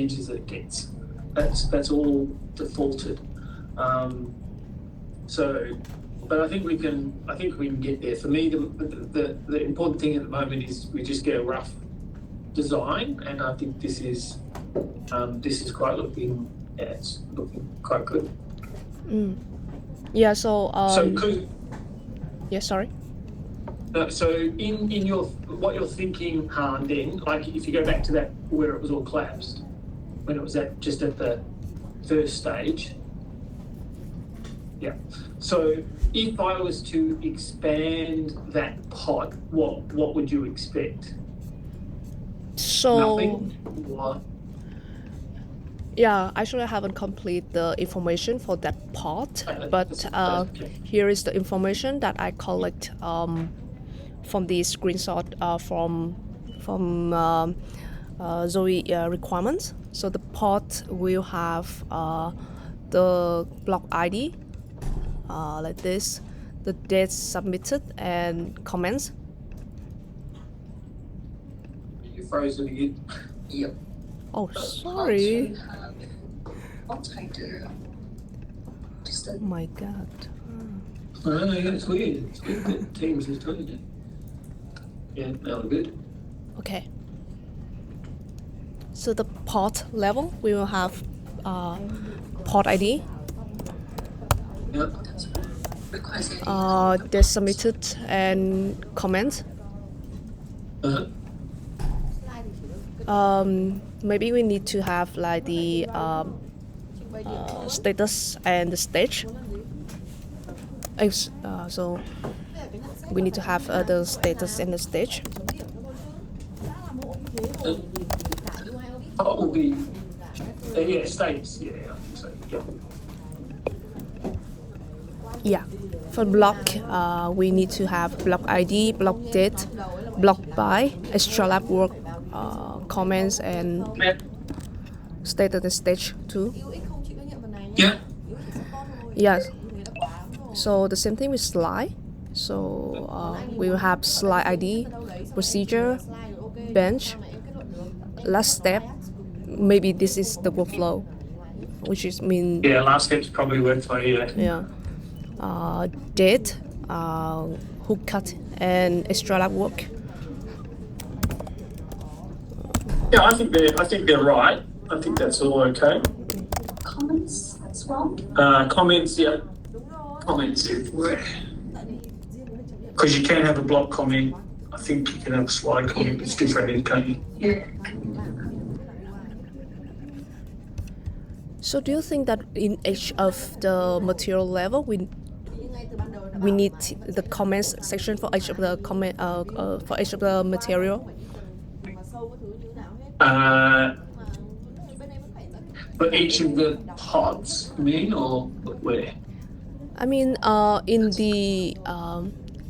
pages that it gets. That's all defaulted. But I think we can get there. For me, the important thing at the moment is we just get a rough design, and I think this is quite looking. Yeah, it's looking quite good. Yeah. So. Yeah. Sorry. So in your what you're thinking, Han, then, like if you go back to that where it was all collapsed, when it was just at the first stage. Yeah. So if I was to expand that pot, what would you expect? So. Nothing? What? Yeah, actually I haven't completed the information for that part, but Okay. here is the information that I collect from the screenshot from Zoe requirements. So the pot will have the block ID like this, the dates submitted and comments. You frozen again? Yep. Oh, sorry. What I do? Just Oh my God. Oh, yeah, it's weird. It's weird that Teams is doing it. Yeah, now we're good. Okay. So the port level, we will have port ID, Yep. request dates submitted and comments. Maybe we need to have like the status and the stage. So we need to have the status and the stage. What will be? Yeah, states. Yeah, I think so. Yeah. Yeah. For block, we need to have block ID, block date, block by, extra lab work, comments, and status and stage too. Yeah. Yeah. So the same thing with slide. So we will have slide ID, procedure, bench, last step. Maybe this is the workflow, which is mean. Yeah, last step's probably workflow. Yeah. Yeah. Date, hook cut, and extra lab work. Yeah, I think they're right. I think that's all okay. comments as well. Comments, yeah. Comments, because you can have a block comment. I think you can have a slide comment. It's different, can't you? Yeah. So do you think that in each of the material level we need the comments section for each of the comment for each of the material? For each of the pods, you mean, or where? I mean, in the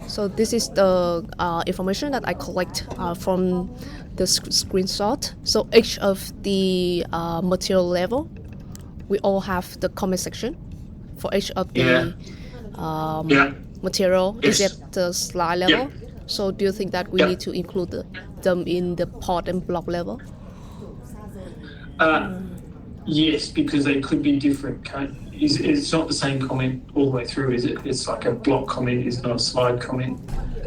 so this is the information that I collect from the screenshot. So each of the material level, we all have the comment section for each of the material. Yes. Is at the slide level. Yeah. So do you think that we Yeah. need to include them in the pod and block level? Yes, because they could be different. It's not the same comment all the way through, is it? It's like a block comment, it's not a slide comment.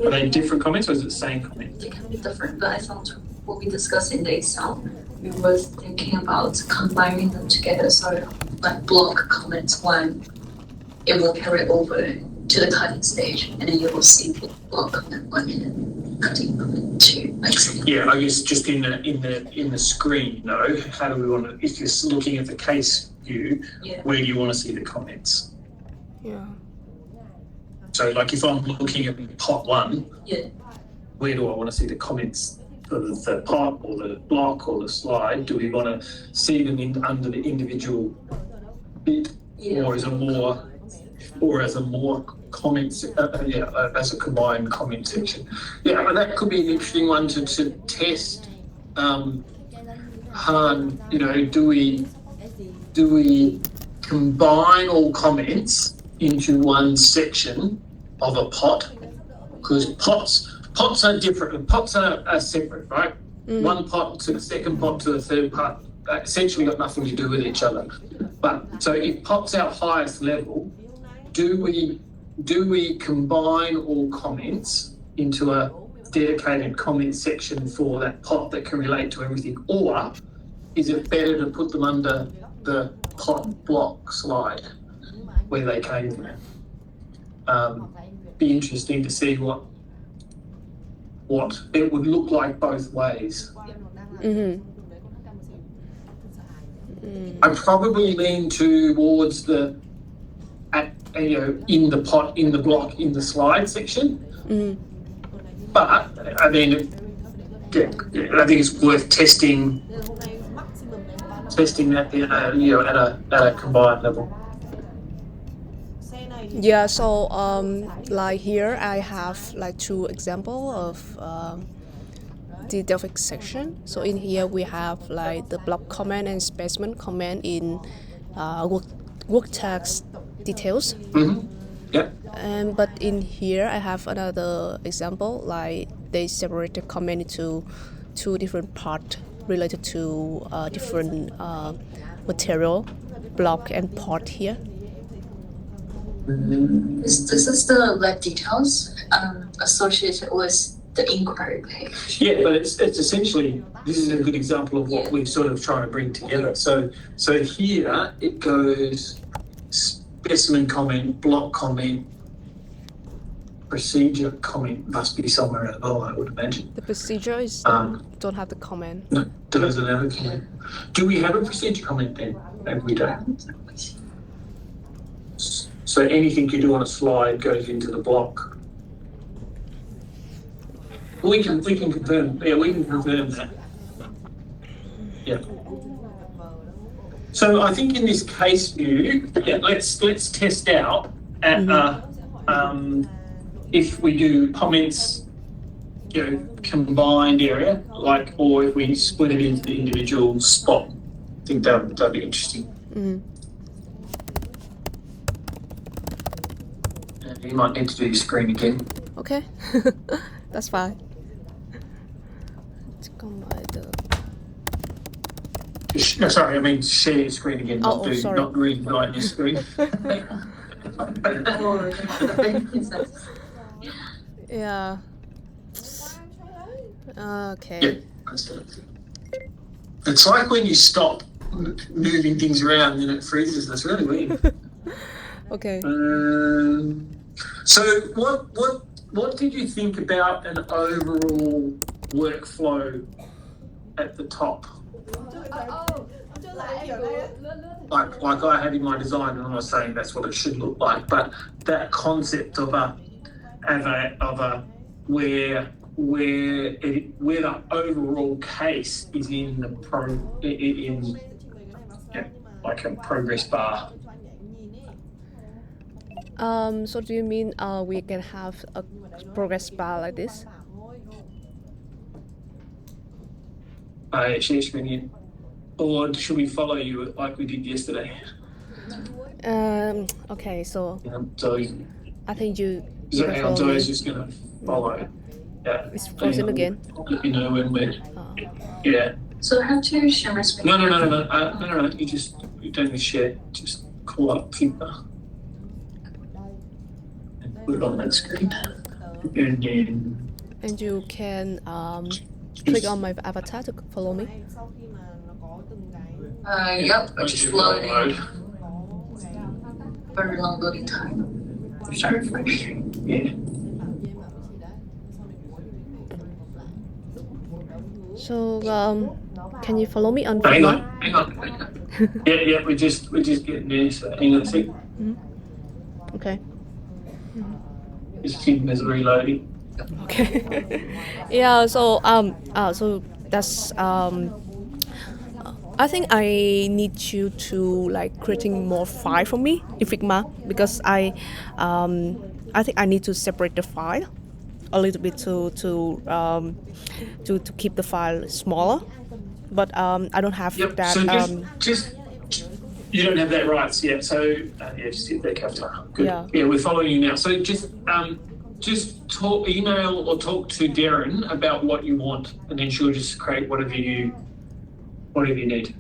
Are they different comments or is it the same comment? They can be different, but I thought what we discussed in the Excel, we were thinking about combining them together. So like block comments one, it will carry over to the cutting stage, and then you will see block comment one and then cutting comment two. Like Yeah, I guess just in the screen, you know, how do we want to? If you're looking at the case view, Yeah. where do you want to see the comments? Yeah. So, like, if I'm looking at pot one, Yeah. where do I want to see the comments for the pot or the block or the slide? Do we want to see them under the individual bit, Yeah. or as a more comments? As a combined comment section. Yeah, and that could be an interesting one to test. Han, you know, do we combine all comments into one section of a pot? Because pots are different. Pots are separate, right? One pot to the second pot to the third pot essentially got nothing to do with each other. But so if pot's our highest level, do we combine all comments into a dedicated comment section for that pot that can relate to everything, or is it better to put them under the pot block slide where they came from? Be interesting to see what it would look like both ways. I probably lean towards in the pot, in the block, in the slide section. But I mean, I think it's worth testing that at a combined level. Yeah, so like here I have like 2 examples of the Delphic section. So in here we have like the block comment and specimen comment in work text details. Yeah. But in here I have another example, like they separate the comment into 2 different parts related to different material, block and pot here. This is the lab details associated with the inquiry page. Yeah, but it's essentially, this is a good example of what we're sort of trying to bring together. So here it goes specimen comment, block comment, procedure comment must be somewhere at all, I would imagine. The procedure is don't have the comment. No, doesn't have a comment. Do we have a procedure comment then? Maybe we don't. So anything you do on a slide goes into the block. We can confirm. Yeah, we can confirm that. Yeah. So I think in this case view, yeah, let's test out at if we do comments, combined area, or if we split it into the individual spot. I think that'd be interesting. You might need to do your screen again. Okay, that's fine. No, sorry, I mean share your screen again, not read right your screen. Yeah. Okay. Yeah, it's like when you stop moving things around and it freezes. That's really weird. Okay. So what did you think about an overall workflow at the top? Like I had in my design, and I was saying that's what it should look like, but that concept of where the overall case is in the like a progress bar. So do you mean we can have a progress bar like this? Share screen, or should we follow you like we did yesterday? Okay, so So I think you. So is just gonna follow. Yeah. It's frozen again. Let me know when we're. Yeah. So I have to share my screen. No. You don't need to share. Just call up Finger and put it on that screen, and then. And you can click on my avatar to follow me. Yep, I just loading. Very long loading time. Sorry for Yeah. So can you follow me on Hang Figma? on. Yeah. We're just getting there. So hang on a sec. Okay. This Figma's reloading. Okay. Yeah. So that's I think I need you to like creating more file for me in Figma, because I think I need to separate the file a little bit to keep the file smaller, but I don't have that. So just you don't have that rights yet. So just hit that cover. Good. Yeah, we're following you now. So just email or talk to Darren about what you want, and then she'll just create whatever you need.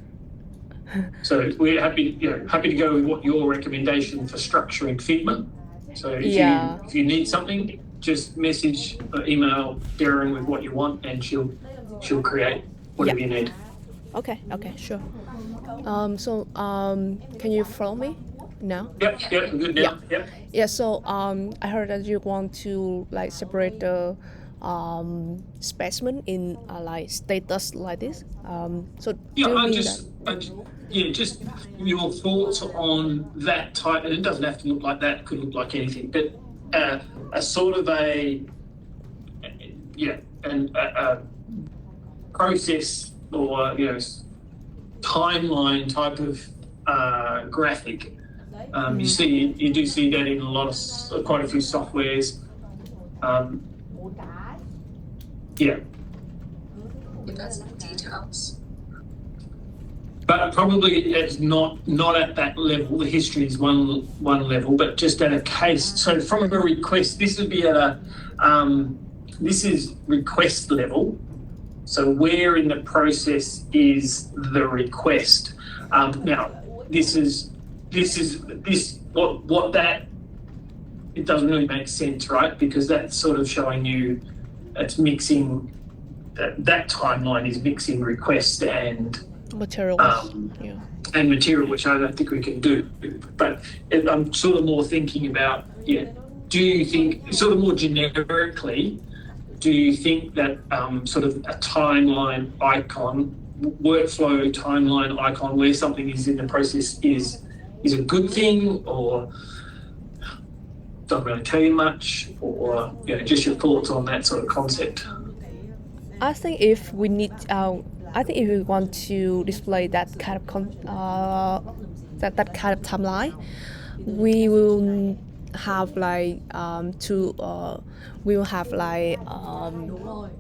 So we're happy to go with what your recommendation for structuring Figma. So if you need something, just message or email Darren with what you want, and she'll create whatever you need. Okay, sure. Can you follow me now? Yep, good now. Yep. Yeah, so I heard that you want to like separate the specimen in like status like this. So just your thoughts on that type, and it doesn't have to look like that, it could look like anything, but a sort of a process or timeline type of graphic. You do see that in quite a few softwares. It has details. But probably it's not at that level. The history is one level, but just at a case. So from a request, this would be at this is request level. So where in the process is the request? Now this it doesn't really make sense, right? Because that's sort of showing you it's mixing that timeline is mixing request and material, and material, which I don't think we can do. But I'm sort of more thinking about, do you think, sort of more generically, do you think that sort of a timeline icon, workflow timeline icon where something is in the process is a good thing, or don't really tell you much, or just your thoughts on that sort of concept? I think if we want to display that kind of that kind of timeline, we will have like we will have like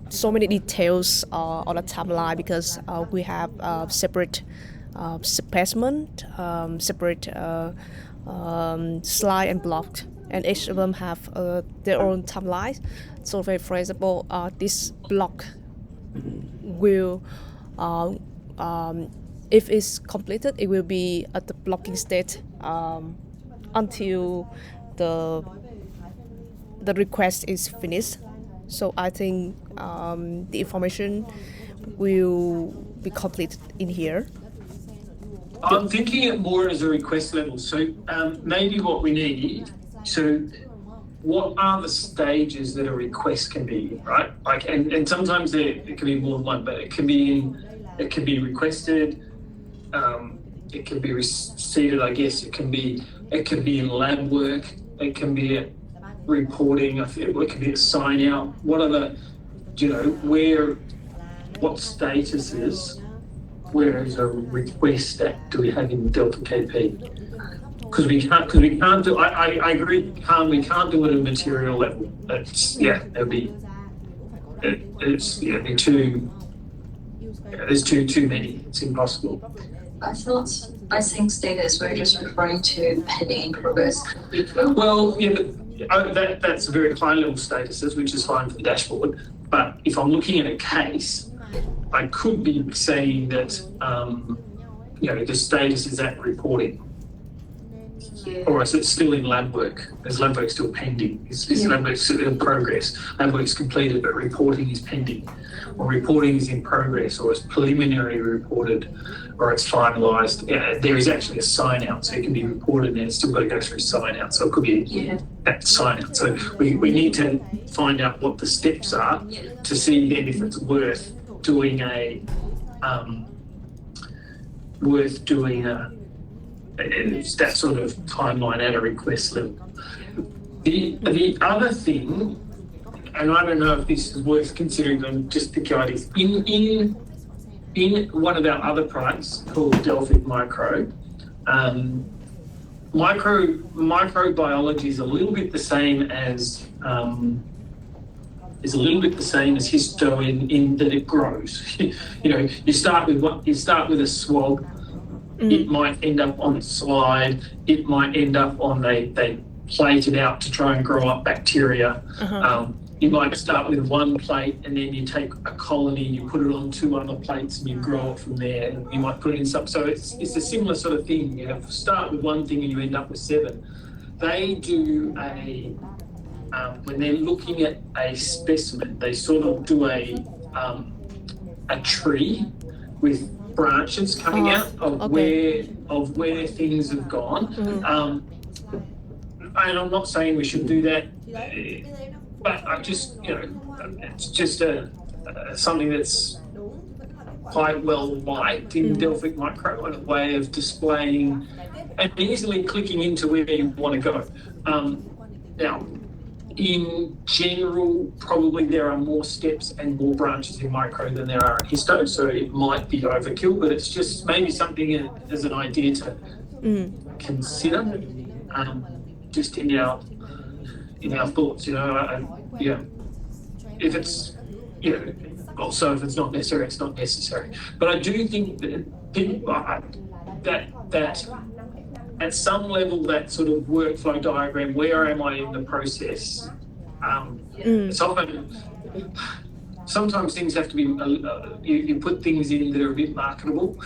so many details on the timeline, because we have separate specimen, separate slide and block, and each of them have their own timeline. So for example, this block will if it's completed, it will be at the blocking state until the request is finished. So I think the information will be completed in here. I'm thinking it more as a request level. So maybe what we need, what are the stages that a request can be, right? Like, and sometimes it can be more than one, but it can be requested, it can be received, I guess. It can be in lab work, it can be reporting, I feel it can be a sign out. What are the, what statuses, where is a request that do we have in Delta KP? Because we can't do. I agree. We can't do it at a material level. It'd be too. There's too many. It's impossible. I think status we're just referring to pending in progress. Well, but that's very high level statuses, which is fine for the dashboard. But if I'm looking at a case, I could be saying that the status is at reporting. Or is it still in lab work? Is lab work still pending? Is lab work still in progress? Lab work's completed, but reporting is pending. Or reporting is in progress, or it's preliminary reported, or it's finalised. There is actually a sign out, so it can be reported and it's still got to go through sign out. So it could be that sign out. So we need to find out what the steps are to see then if it's worth doing that sort of timeline at a request level. The other thing, and I don't know if this is worth considering, but just pick your ideas. In one of our other products called Delphic Micro, microbiology is a little bit the same as histo in that it grows. You start with a swab. It might end up on a slide. It might end up on they plate it out to try and grow up bacteria. you might start with one plate and then you take a colony, you put it on 2 other plates and you grow it from there, and you might put it in some. So it's a similar sort of thing. You have start with one thing and you end up with 7. They do when they're looking at a specimen, they sort of do a tree with branches coming out of where things have gone. And I'm not saying we should do that, but I just, it's just something that's quite well liked in Delphic Micro, and a way of displaying and easily clicking into where you want to go. Now, in general, probably there are more steps and more branches in micro than there are in histo, so it might be overkill, but it's just maybe something as an idea to consider, just in our thoughts. If it's also if it's not necessary, it's not necessary. But I do think that at some level, that sort of workflow diagram, where am I in the process? It's often, sometimes things have to be, you put things in that are a bit marketable.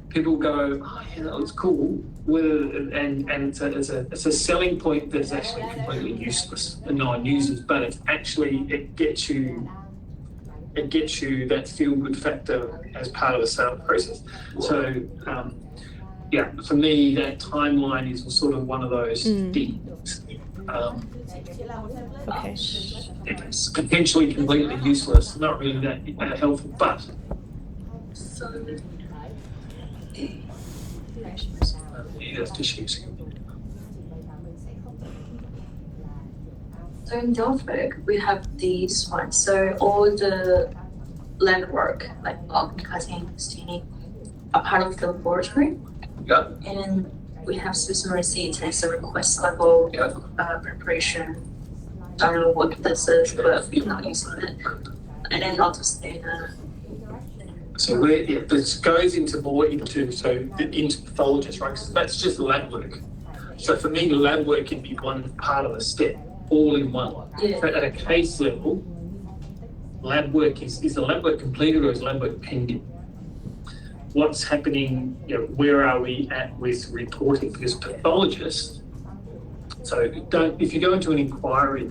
People go, that looks cool, and it's a selling point that's actually completely useless and no one uses, but it's actually, it gets you that feel-good factor as part of the sales process. So, for me, that timeline is sort of one of those things. It's potentially completely useless, not really that helpful, but that's tissues. So in Delphic, we have these ones. So all the lab work, like block cutting, staining, are part of the laboratory. Yeah. And we have specimen receipt and so request level preparation. I don't know what this is, but we're not using it. And then lots of data. So this goes into pathologists, right? Because that's just lab work. So for me, the lab work can be one part of the step, all in one. Yeah. So at a case level, lab work is the lab work completed or is lab work pending? What's happening, where are we at with reporting? Because pathologists, if you go into an inquiry,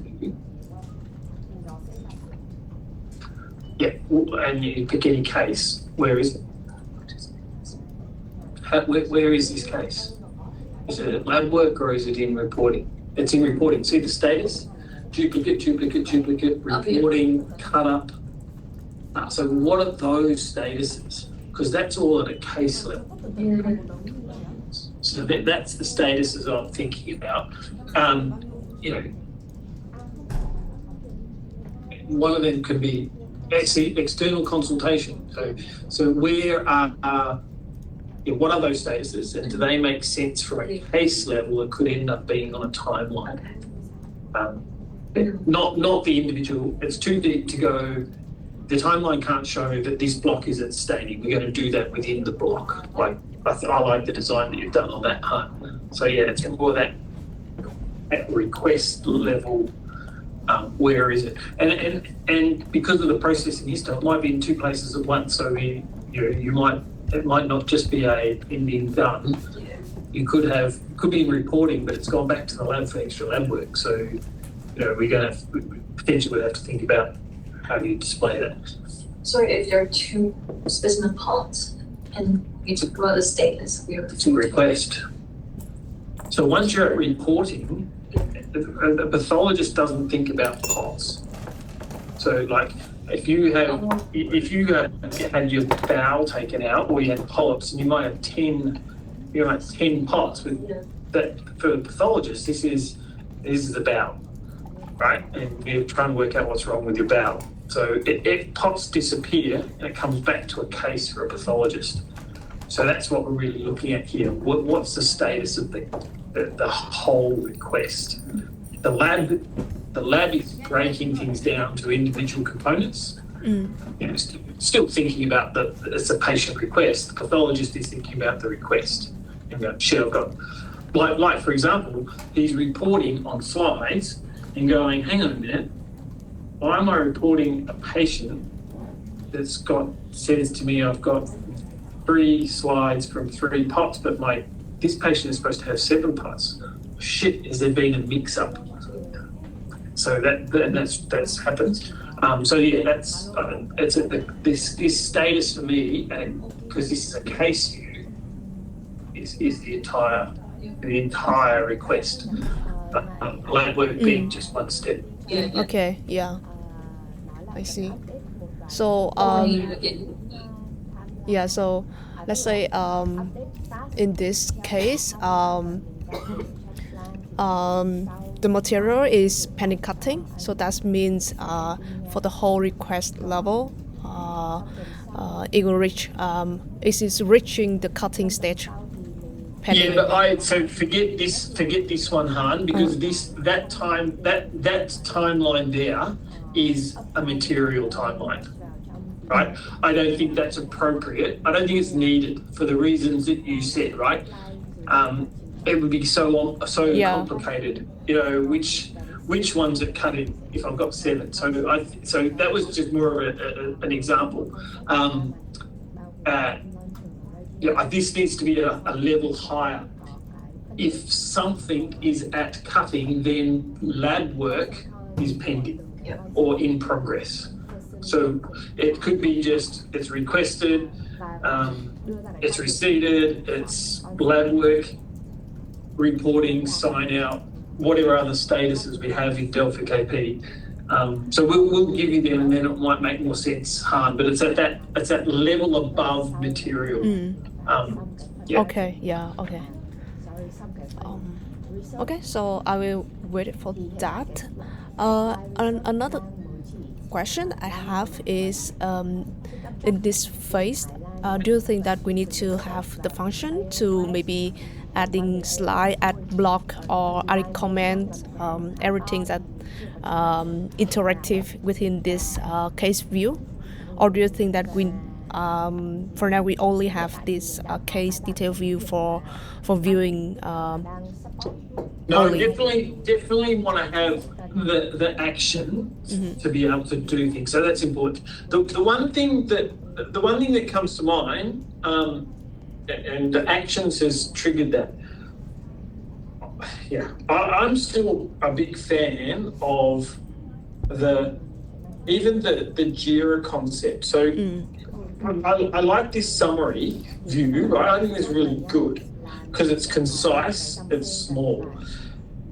and you pick any case, where is it? Where is this case? Is it lab work or is it in reporting? It's in reporting. See the status? Duplicate, reporting, cut up. So what are those statuses? Because that's all at a case level. So that's the statuses I'm thinking about. One of them could be actually external consultation. So where what are those statuses, and do they make sense from a case level? It could end up being on a timeline. Not the individual. It's too deep to go. The timeline can't show that this block is at staining. We're going to do that within the block. Like I like the design that you've done on that part. So it's more that at request level. Where is it? And because of the processing history, it might be in 2 places at once. So it might not just be a pending done. You could be in reporting, but it's gone back to the lab for extra lab work. So we're going to potentially have to think about how do you display that. So if there are 2 specimen pots and you talk about the status, it's a request. So once you're at reporting, the pathologist doesn't think about pots. So like if you had your bowel taken out or you had polyps, and you might have 10 pots with that. For the pathologist, this is the bowel, right? And you're trying to work out what's wrong with your bowel. So if pots disappear, and it comes back to a case for a pathologist. So that's what we're really looking at here. What's the status of the whole request? The lab is breaking things down to individual components. Still thinking about it's a patient request. The pathologist is thinking about the request. And go, shit, I've got like for example, he's reporting on slides and going, hang on a minute, why am I reporting a patient that's says to me I've got 3 slides from 3 pots, but this patient is supposed to have 7 pots. Shit, has there been a mix-up? So that's happens. So yeah, this status for me, and because this is a case view, is the entire request. Lab work being just one step. Yeah. Okay, yeah. I see. So yeah, so let's say in this case the material is penny cutting, so that means for the whole request level it will reach it is reaching the cutting stage. Penny. Yeah, but so forget this one, Han, because that timeline there is a material timeline, right? I don't think that's appropriate. I don't think it's needed for the reasons that you said, right? It would be so complicated, you know, which ones are cutting if I've got 7. So that was just more of an example. This needs to be a level higher. If something is at cutting, then lab work is pending or in progress. So it could be just it's requested, it's receipted, it's lab work, reporting, sign out, whatever other statuses we have in Delphi KP. So we'll give you them, and then it might make more sense, Han. But it's at that level above material. Yeah. Okay. Yeah. Okay. Okay. So I will wait for that. Another question I have is in this phase, do you think that we need to have the function to maybe adding slide, add block, or adding comment, everything that interactive within this case view? Or do you think that we for now we only have this case detail view for viewing No, only? definitely want to have the action to be able to do things. So that's important. The one thing that comes to mind, and the actions has triggered that. Yeah, I'm still a big fan of the Jira concept. So I like this summary view, right? I think it's really good because it's concise, it's small.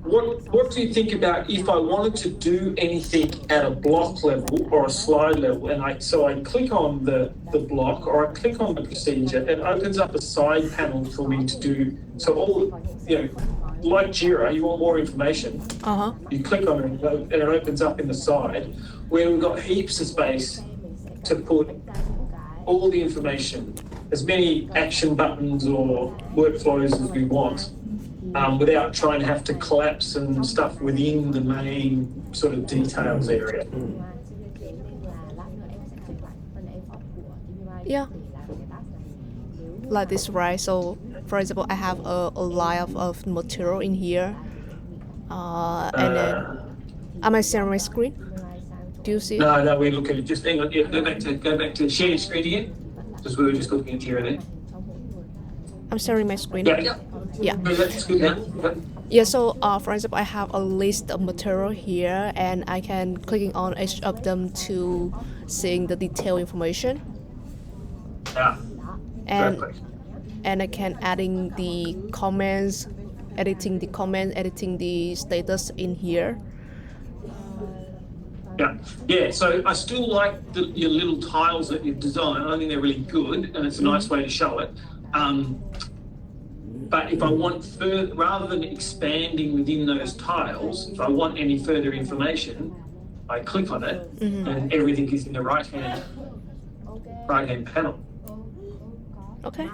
What do you think about if I wanted to do anything at a block level or a slide level, and I click on the block or I click on the procedure, it opens up a side panel for me to do. So all, you know, like Jira, you want more information. You click on it and it opens up in the side where we've got heaps of space to put all the information, as many action buttons or workflows as we want, without trying to have to collapse and stuff within the main sort of details area. Yeah, like this, right? So for example, I have a line of material in here, and then am I sharing my screen? Do you see it? No, we're looking at just hang on. Yeah, go back to share screen again, because we were just looking at here then. I'm sharing my screen. Yeah. Yeah. That's good now. Yeah. So for example, I have a list of material here, and I can clicking on each of them to seeing the detailed information. Yeah. And I can adding the comments, editing the status in here. Yeah. So I still like your little tiles that you've designed. I think they're really good, and it's a nice way to show it. But if I want further, rather than expanding within those tiles, if I want any further information, I click on it, and everything is in the right hand panel. Okay.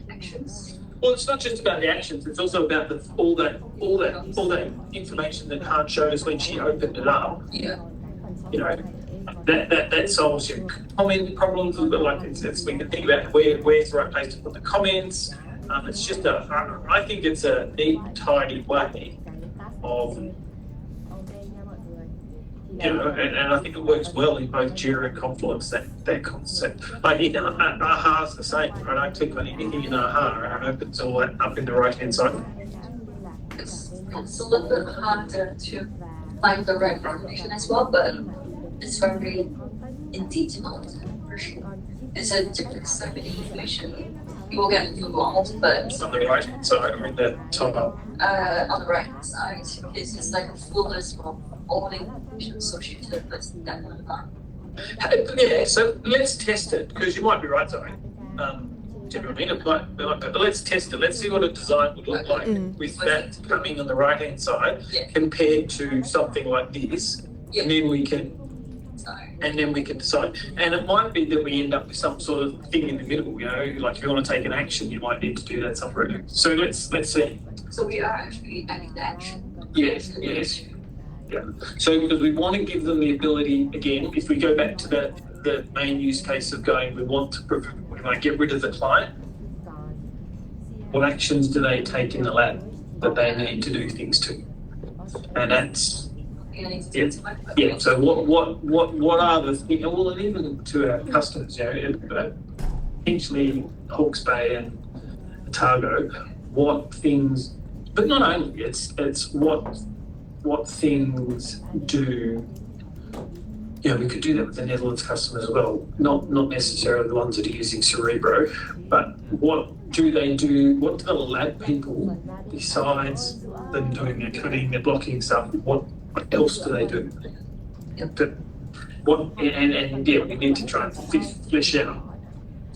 Actions. Well, it's not just about the actions; it's also about all that information that Han showed us when she opened it up. Yeah. You know, that solves your comment problems. Like we can think about where's the right place to put the comments. It's just I think it's a neat, tidy way of, and I think it works well in both Jira and Confluence, that concept. Like in AHA is the same, right? I click on anything in AHA and it opens all that up in the right-hand side. It's a little bit harder to find the right information as well, but it's very in detail. It's a different type of information. You will get involved, but On the right-hand side or in the top up. on the right hand side, it's just like a full list of all the information associated with that one. Yeah, so let's test it, because you might be right, Zoe. Do you know what I mean? It might be like that, but let's test it. Let's see what a design would look like with that coming on the right-hand side Yeah. compared to something like this. Yeah. And then we can So, decide. And it might be that we end up with some sort of thing in the middle, you know, like if you want to take an action, you might need to do that somewhere. So let's see. so we are actually adding the action. Yes. Yeah. So because we want to give them the ability, again, if we go back to the main use case of going, we want to get rid of the client. What actions do they take in the lab that they need to do things to? And that's yeah. So what are the things? Well, and even to our customers, you know, potentially Hawke's Bay and Otago, what things? But not only it's what things do. Yeah, we could do that with the Netherlands customers as well. Not necessarily the ones that are using Cerebro, but what do they do? What do the lab people, besides them doing their coding, their blocking stuff, what else do they do? But what and yeah, we need to try and flesh out.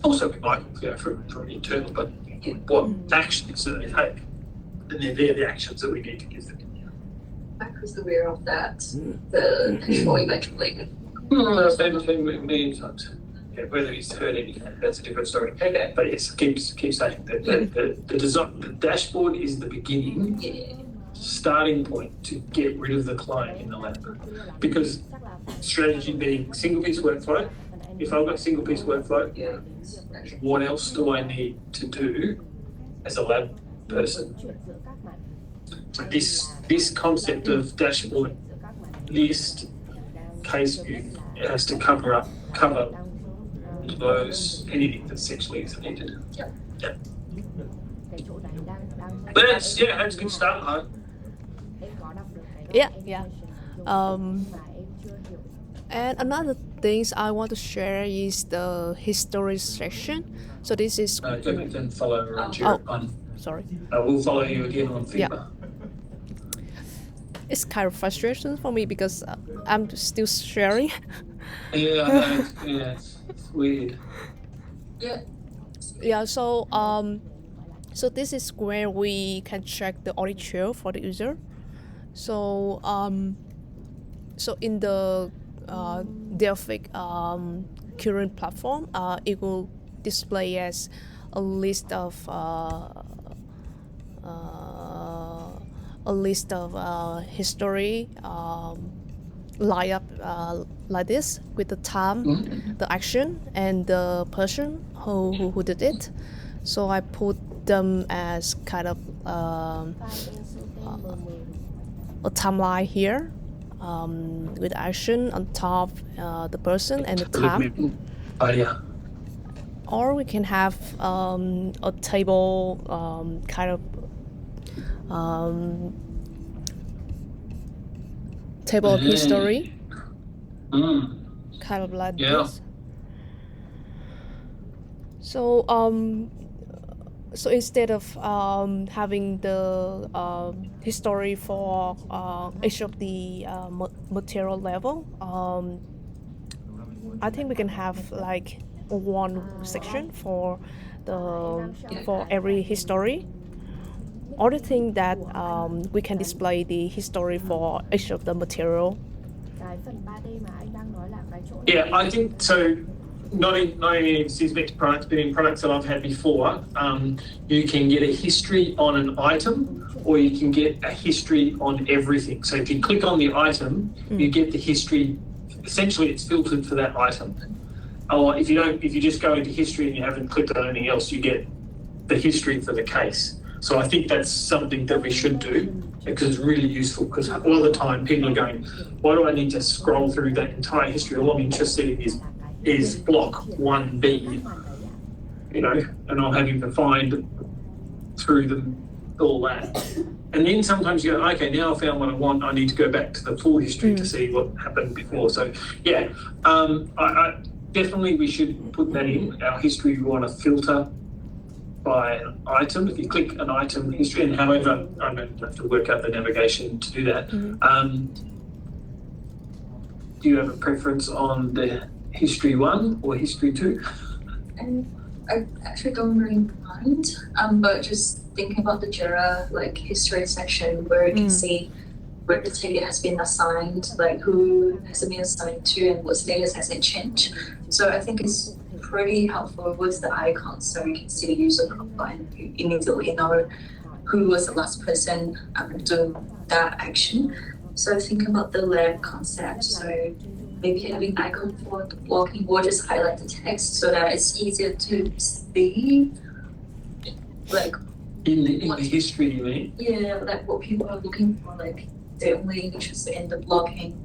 Also, we might go from internal, but what actions do they take? And they're the actions that we need to give them. I was aware of that, the control eventually. I've been million times. Yeah, whether he's heard anything, that's a different story. Okay. But yes, keep saying that the design, the dashboard is the beginning, starting point to get rid of the client in the lab. Because strategy being single piece workflow. If I've got single piece workflow, Yeah. what else do I need to do as a lab person? This concept of dashboard, list, case view, it has to cover those anything that essentially is needed. Yep. Yeah. But that's a good start, huh? Yeah. And another things I want to share is the history section. So this is Then follow Jira on. sorry. We'll follow you again on Figma. Yeah. It's kind of frustration for me because I'm still sharing. Yeah, I know. Yeah, it's weird. Yeah. Yeah, so this is where we can check the audit trail for the user. So so in the Delphic current platform, it will display as a list of history line up like this with the time, the action, and the person who did it. So I put them as kind of a timeline here with action on top, the person and the time. Oh yeah. Or we can have a table kind of table of history, kind of like this. So so instead of having the history for each of the material level, I think we can have like one section for every history. Other thing that we can display the history for each of the material. Yeah, I think so. Not in Sysmex products, but in products that I've had before, you can get a history on an item, or you can get a history on everything. So if you click on the item, you get the history. Essentially, it's filtered for that item. Or if you just go into history and you haven't clicked on anything else, you get the history for the case. So I think that's something that we should do because it's really useful, because a lot of the time people are going, why do I need to scroll through that entire history? All I'm interested in is block 1B, you know, and I'm having to find through them all that. And then sometimes you go, okay, now I found what I want, I need to go back to the full history to see what happened before. So yeah, I definitely we should put that in. Our history, we want to filter by an item. If you click an item history, and however, I don't have to work out the navigation to do that. Do you have a preference on the history 1 or history 2? And I actually don't really mind, but just thinking about the JIRA like history section where you can see where the ticket has been assigned, like who has it been assigned to and what status has it changed. So I think it's pretty helpful with the icons, so you can see the user profile and you immediately know who was the last person doing that action. So I think about the lab concept, so maybe having icon for the blocking or just highlight the text so that it's easier to see, like in the history, you mean? Yeah, like what people are looking for, like they're only interested in the blocking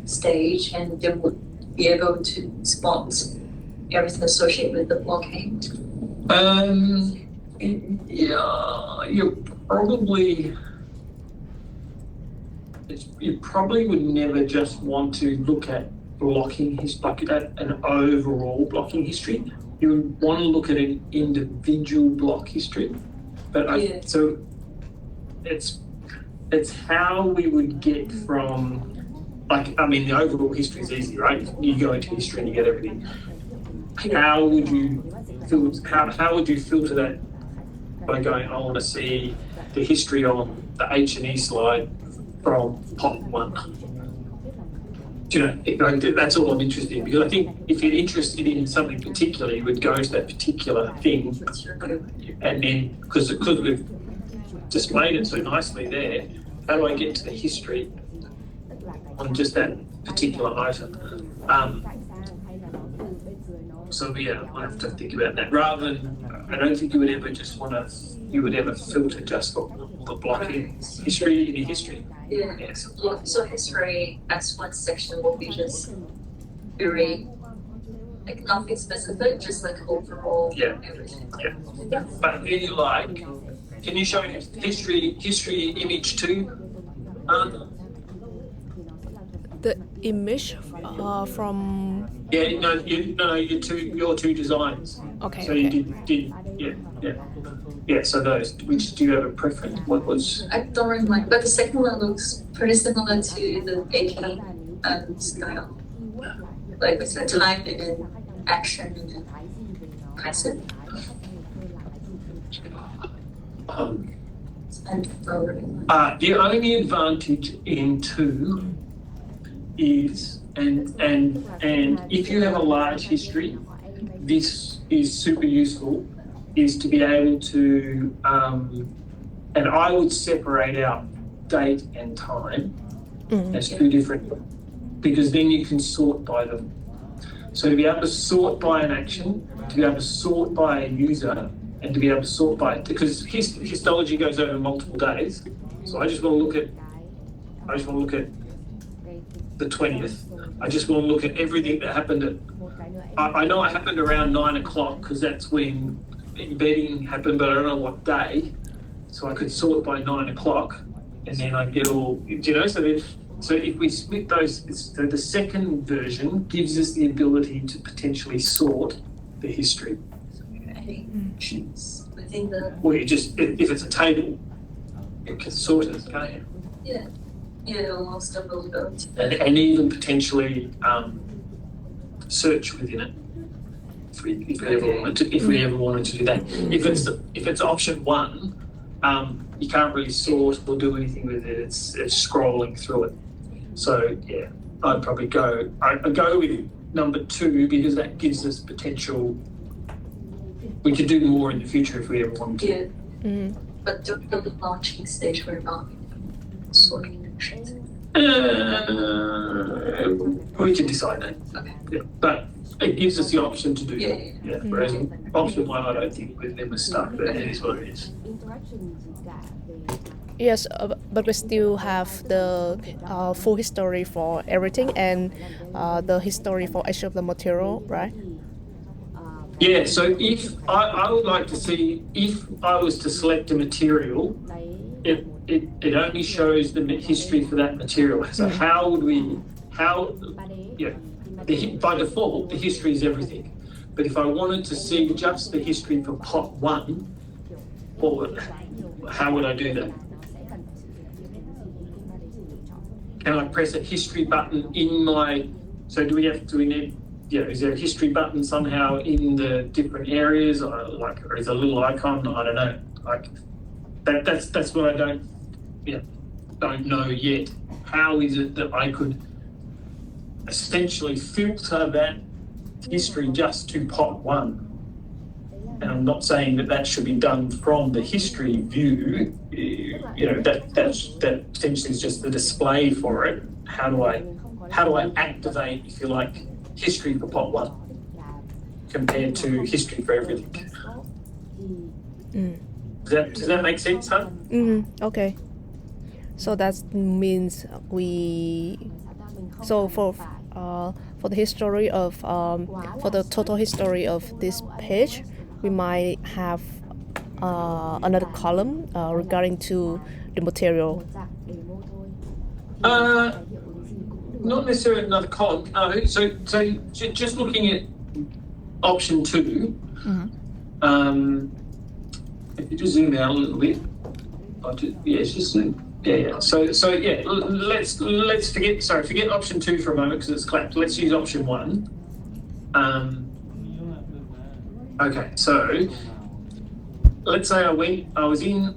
stage, and they would be able to spot everything associated with the blocking. Yeah, you probably would never just want to look at blocking history, at an overall blocking history. You would want to look at an individual block history. But so it's how we would get from, like, I mean, the overall history is easy, right? You go into history and you get everything. How would you filter that by going, I want to see the history on the H&E slide from pot 1? Do you know, that's all I'm interested in, because I think if you're interested in something particular, you would go to that particular thing, and then because we've displayed it so nicely there, how do I get to the history on just that particular item? So yeah, I have to think about that. Rather than, I don't think you would ever just you would ever filter just for the blocking history in the history. Yeah. Yes. So history as one section will be just very, like nothing specific, just like overall everything. Yeah. But really, like, can you show history image 2? The image from. Yeah, no, your two designs. Okay. So you did yeah. So those. Which do you have a preference? What was? I don't really mind, but the second one looks pretty similar to the AK style, like with the time and then action and then passive. The only advantage in 2 is, and if you have a large history, this is super useful, is to be able to, and I would separate out date and time as 2 different, because then you can sort by them. So to be able to sort by an action, to be able to sort by a user, and to be able to sort by, because histology goes over multiple days. So I just want to look at the 20th. I just want to look at everything that happened I know it happened around 9 o'clock because that's when embedding happened, but I don't know what day. So I could sort by 9 o'clock, and then I get all, you know, so if we split those, so the second version gives us the ability to potentially sort the history. Within the. Well, you just, if it's a table, it can sort it, can't you? Yeah, almost availability. And even potentially search within it. If we ever wanted to do that. If it's option 1, you can't really sort or do anything with it. It's scrolling through it. So yeah, I'd probably go with number 2 because that gives us potential. We could do more in the future if we ever wanted to. Yeah. But the launching stage we're not sorting. We can decide that. Okay. Yeah. But it gives us the option to do that. Yeah. Whereas option 1, I don't think with them is stuck, but it is what it is. Yes, but we still have the full history for everything and the history for each of the material, right? Yeah, so if I would like to see, if I was to select a material, it only shows the history for that material. So how would we, yeah, by default, the history is everything. But if I wanted to see just the history for pot one, how would I do that? Can I press a history button in my, so do we need, is there a history button somehow in the different areas, or is a little icon? I don't know. That's what I don't know yet. How is it that I could essentially filter that history just to pot one? And I'm not saying that should be done from the history view. That potentially is just the display for it. How do I activate, if you like, history for pot one compared to history for everything? Does that make sense, huh? Okay. So that means for the history of for the total history of this page, we might have another column regarding to the material. Not necessarily another column. So just looking at option 2. If you just zoom out a little bit, it's just zoom. Yeah. So let's forget option 2 for a moment because it's collapsed. Let's use option 1. Okay, so let's say I was in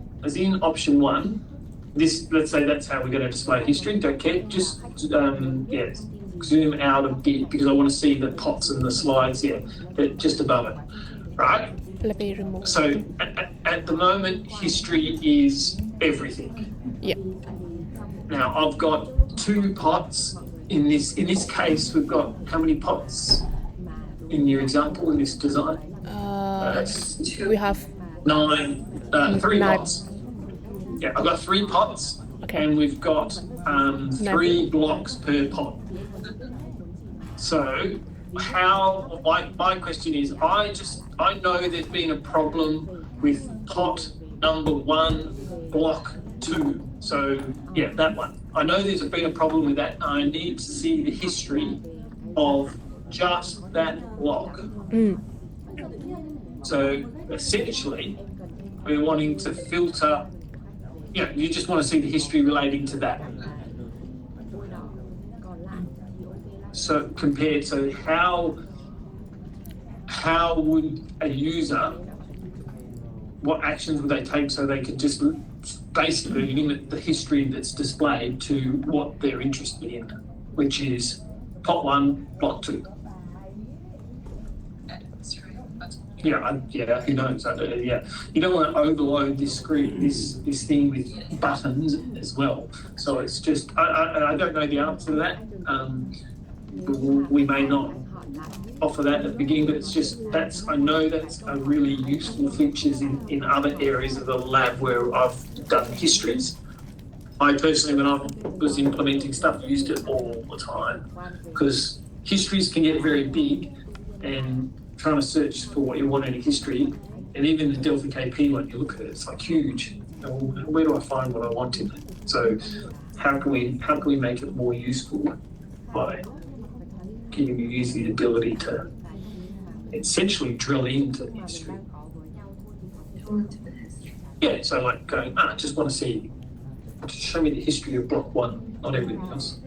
option 1. Let's say that's how we're going to display history. Don't care. Just zoom out a bit because I want to see the pots and the slides here, just above it, right? Let me remove. So at the moment, history is everything. Yeah. Now I've got 2 pots in this case. We've got how many pots in your example in this design? We have 9, 3 pots. Yeah, I've got 3 pots, and we've got 3 blocks per pot. So my question is, I know there's been a problem with pot number 1, block 2. So yeah, that one. I know there's been a problem with that. I need to see the history of just that block. So essentially, we're wanting to filter. You just want to see the history relating to that. So compared to how would a user, what actions would they take so they could just basically limit the history that's displayed to what they're interested in, which is pot 1, block 2. Who knows? You don't want to overload this screen, this thing with buttons as well. So it's just I don't know the answer to that. We may not offer that at the beginning, but I know that's a really useful features in other areas of the lab where I've done histories. I personally, when I was implementing stuff, used it all the time because histories can get very big, and trying to search for what you want in a history, and even the Delphi KP one, you look at it, it's like huge. Where do I find what I want in it? So how can we make it more useful by giving the user the ability to essentially drill into the history? Yeah, so like going, I just want to see, just show me the history of block 1, not everything else.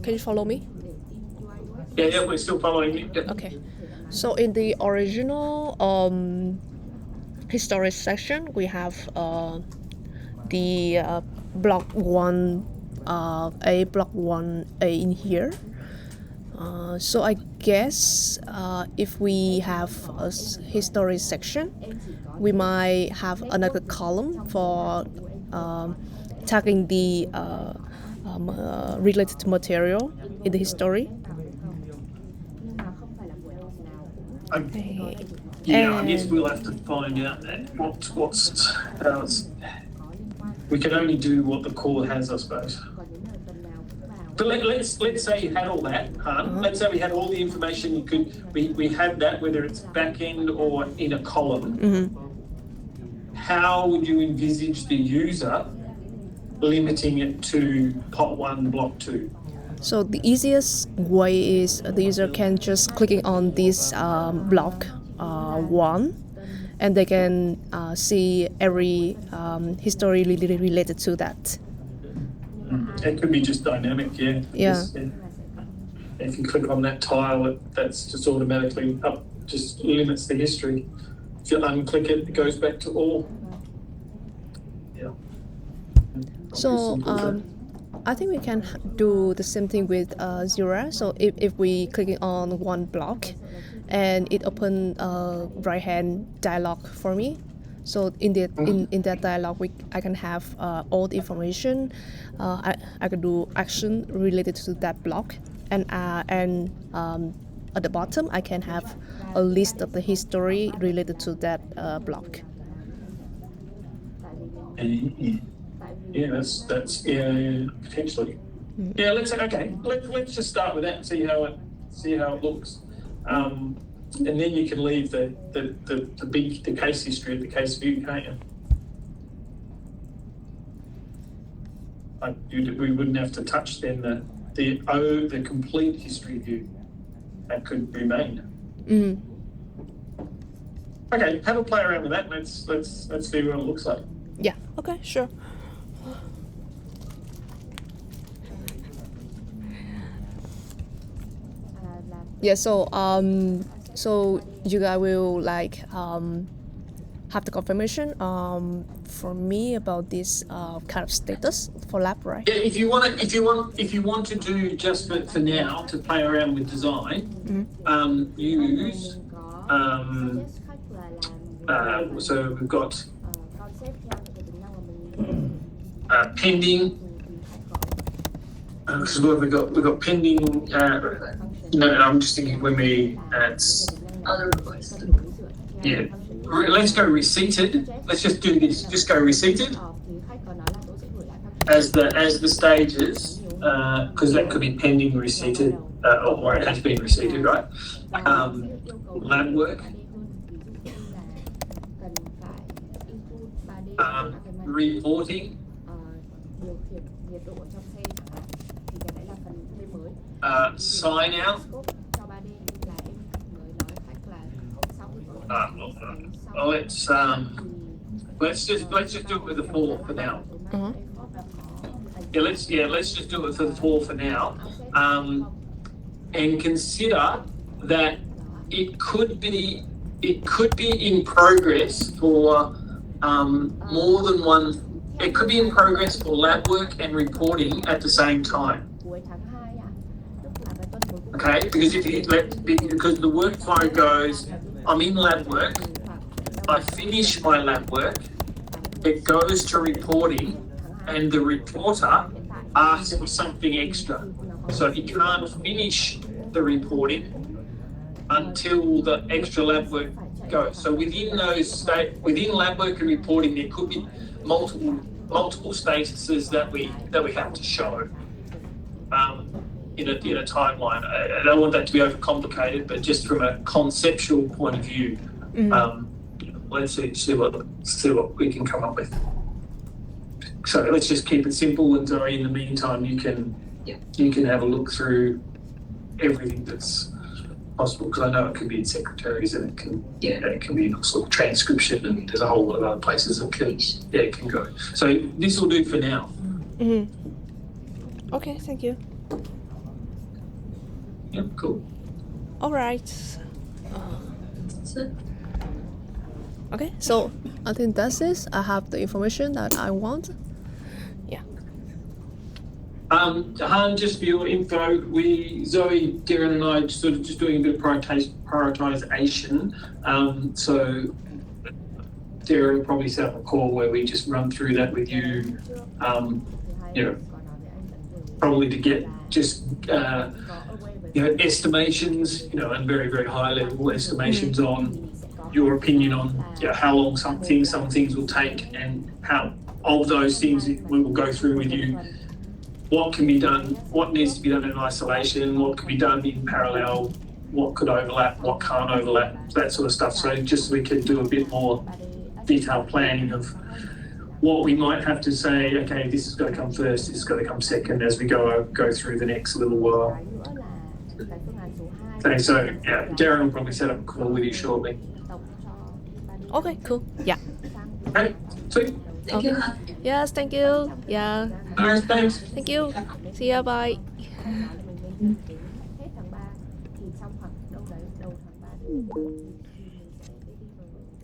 Can you follow me? Yeah, we're still following you. Yeah. Okay. So in the original history section, we have the block 1A, block 1A in here. So I guess if we have a history section, we might have another column for tagging the related material in the history. Yeah, I And- guess we'll have to find out we can only do what the core has, I suppose. But let's say you had all that, Han. Let's say we had all the information you could. We had that, whether it's back end or in a column. How would you envisage the user limiting it to pot 1, block 2? So the easiest way is the user can just clicking on this block 1, and they can see every history related to that. It could be just dynamic, yeah. Yeah. If you click on that tile, that's just automatically up, just limits the history. If you unclick it, it goes back to all. Yeah. So I think we can do the same thing with Zura. So if we clicking on one block, and it open a right hand dialog for me. So in that dialog, I can have all the information. I can do action related to that block, and at the bottom I can have a list of the history related to that block. Yeah, that's potentially. Yeah, let's just start with that and see how it looks. And then you can leave the case history at the case view, can't you? We wouldn't have to touch then the complete history view. That could remain. Okay, have a play around with that. Let's see what it looks like. Yeah. Okay. Sure. Yeah. So you guys will have the confirmation from me about this kind of status for lab, right? Yeah, if you want to do just for now to play around with design, use so we've got pending. Because we've got pending. No, I'm just thinking when we Other requests. yeah. Let's go receipted. Let's just do this. Just go receipted as the stages, because that could be pending receipted, or it has been receipted, right? Lab work. Reporting. Sign out. Let's just do it with the 4 for now. Let's just do it for the 4 for now, and consider that it could be in progress for more than one. It could be in progress for lab work and reporting at the same time. Okay, because because the workflow goes, I'm in lab work, I finish my lab work, it goes to reporting, and the reporter asks for something extra. So he can't finish the reporting until the extra lab work goes. So within lab work and reporting, there could be multiple statuses that we have to show. In a timeline. I don't want that to be overcomplicated, but just from a conceptual point of view, let's see what we can come up with. So let's just keep it simple, and Zoe, in the meantime, you can have a look through everything that's possible, because I know it can be in secretaries, and it can be in sort of transcription, and there's a whole lot of other places it can go. So this will do for now. Okay. Thank you. Yep, cool. All right. Okay, so I think that's it. I have the information that I want. Yeah. Han, just for your info, Zoe, Darren and I sort of just doing a bit of prioritization. So Darren will probably set up a call where we just run through that with you. probably to get just estimations, and very, very high level estimations on your opinion on how long some things will take, and how of those things we will go through with you. What can be done, what needs to be done in isolation, what can be done in parallel, what could overlap, what can't overlap, that sort of stuff. So just we can do a bit more detailed planning of what we might have to say, okay, this has got to come first, this has got to come second as we go through the next little while. Okay, so Darren will probably set up a call with you shortly. Okay, cool. Yeah. Okay, sweet. Thank you. Yes, thank you. Yeah. All right, thanks. Thank you. See ya, bye. hết tháng 3 thì trong khoảng đâu đấy đầu tháng 3